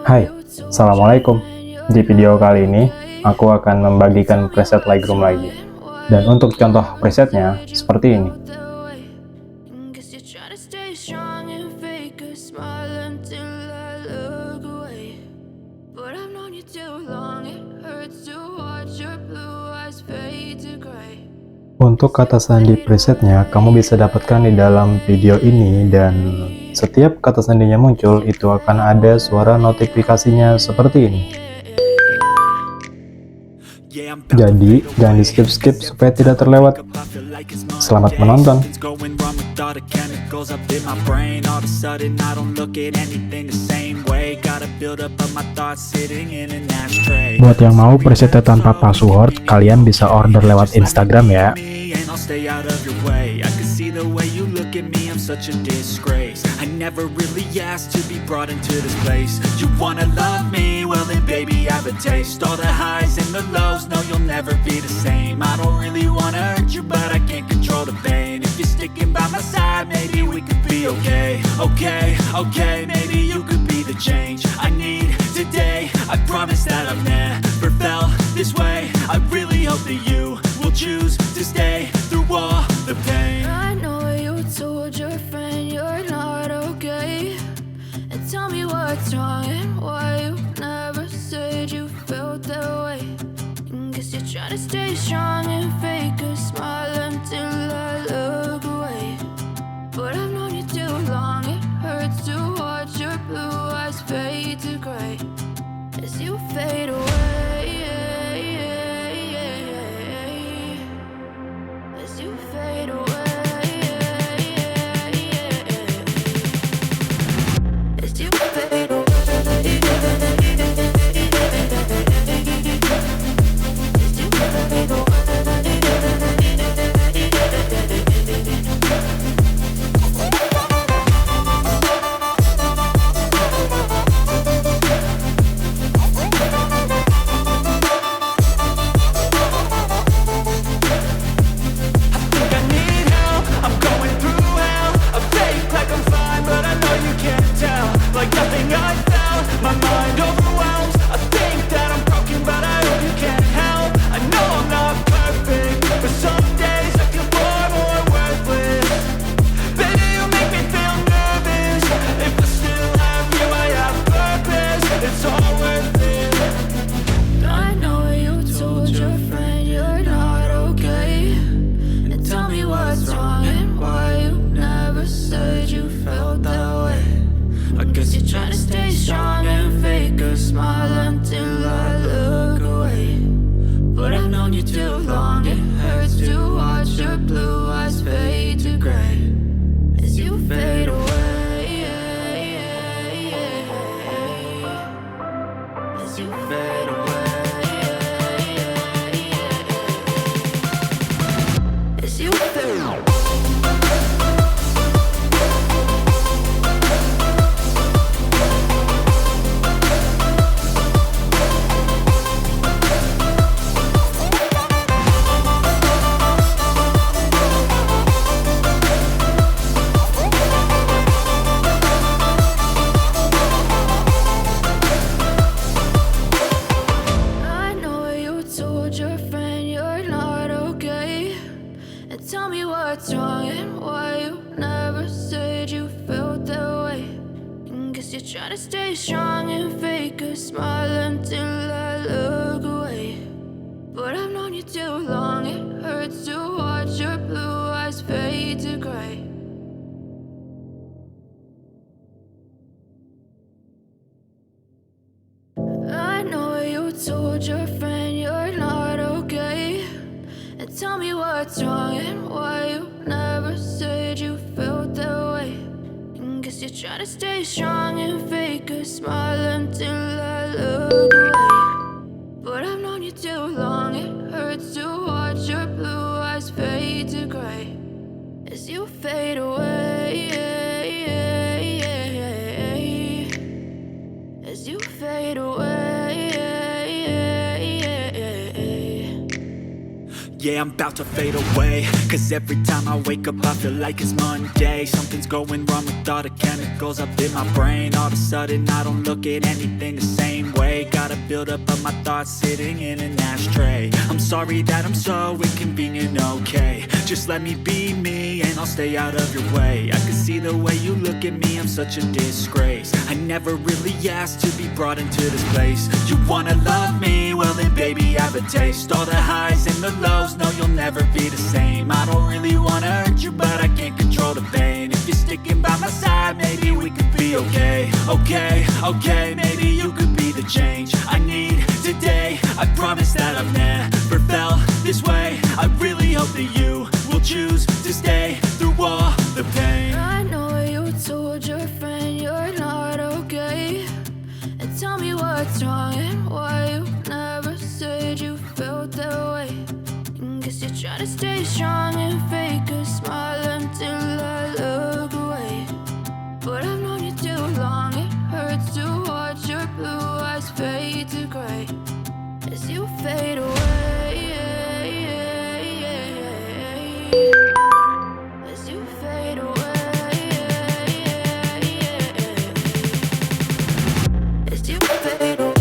Hai, Assalamualaikum. Di video kali ini, aku akan membagikan preset Lightroom lagi. Dan untuk contoh presetnya, seperti ini. Untuk kata sandi presetnya, kamu bisa dapatkan di dalam video ini, dan setiap kata sandinya muncul, itu akan ada suara notifikasinya seperti ini. Jadi, jangan di-skip-skip supaya tidak terlewat. Selamat menonton! Buat yang mau presetnya tanpa password, kalian bisa order lewat Instagram ya. Okay, maybe you could be the change I need today. I promise that I've never felt this way. I really hope that you will choose to stay through all the pain. I know you told your friend you're not okay, and tell me what's wrong and why you never said you felt that way. Guess you're trying to stay strong and fake a smile until I look away. But I've known you too long, it hurts to watch your blue eyes fade to gray as you fade away, as you fade away, as you fade away. Try to stay strong and fake a smile until I look away. But I've known you too long, it hurts to watch your blue eyes fade to gray. I know you told your friend you're not okay, and tell me what's wrong and why you never said you felt that way. Guess you're trying to stay strong and fake a smile until I look away. But I've known you too long, it hurts to watch your blue eyes fade to gray as you fade away, as you fade away. Yeah, I'm about to fade away, cause every time I wake up I feel like it's Monday. Something's going wrong with all the chemicals up in my brain. All of a sudden I don't look at anything the same way. Gotta build up of my thoughts sitting in an ashtray. I'm sorry that I'm so inconvenient, okay. Just let me be me and I'll stay out of your way. I can see the way you look at me, I'm such a disgrace. I never really asked to be brought into this place. You wanna love me? Well then baby I have a taste. All the highs and the lows, no you'll never be the same. I don't really wanna hurt you but I can't control the pain. If you're sticking by my side maybe we could be okay. Okay, maybe you could be the change I need today. I promise that I've never felt this way. I really hope that you will choose to stay through all the pain. I know you told your friend you're not okay, and tell me what's wrong and why you never said you felt that way. Guess you're trying to stay strong and fake a smile until I look away. But I've known you too long, it hurts to watch your blue eyes fade to gray as you fade away. As you fade away. As you fade away.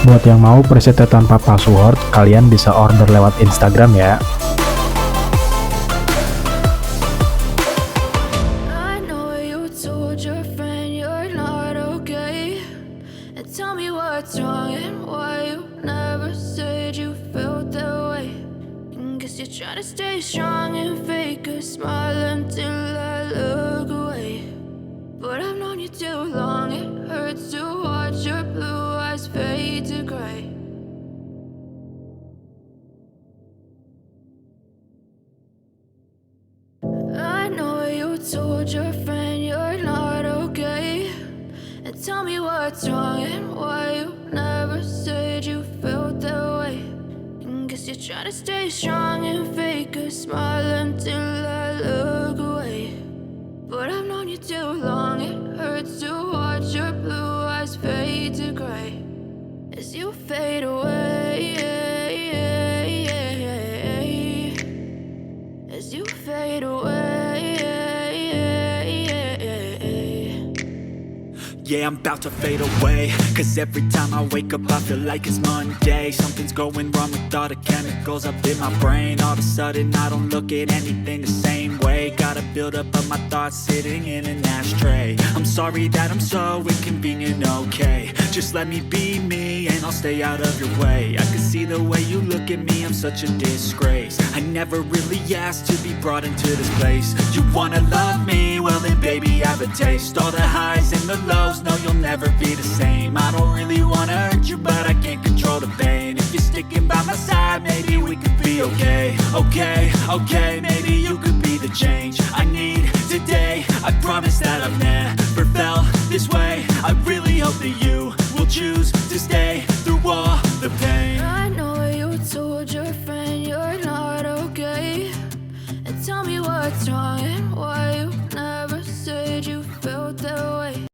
Buat yang mau presetnya tanpa password, kalian bisa order lewat Instagram ya. I know you told your friend you're not okay, and tell me what's wrong and why you never said you felt that way. Guess you're trying to stay strong and fake a smile until I look away. But I've known you too long, it hurts to watch your blue eyes fade to gray. I know you told your friend you're not okay, and tell me what's wrong and why you never said you felt that way. Guess you're trying to stay strong and fake a smile until I look away. But I've known you too long, it hurts to watch your blue eyes fade to gray as you fade away. As you fade away. Yeah, I'm about to fade away, cause every time I wake up I feel like it's Monday. Something's going wrong with all the chemicals up in my brain. All of a sudden I don't look at anything the same way. Gotta build up of my thoughts sitting in an ashtray. I'm sorry that I'm so inconvenient, okay. Just let me be me and I'll stay out of your way. I can see the way you look at me, I'm such a disgrace. I never really asked to be brought into this place. You wanna love me? Well then baby I have a taste. All the highs and the lows, no you'll never be the same. I don't really wanna hurt you but I can't control the pain. If you're sticking by my side maybe we could be okay. Okay, maybe you could be the change I need today. I promise that I've never felt this way. I really hope that you will choose to stay through all the pain. I know you told your friend you're not okay, and tell me what's wrong and why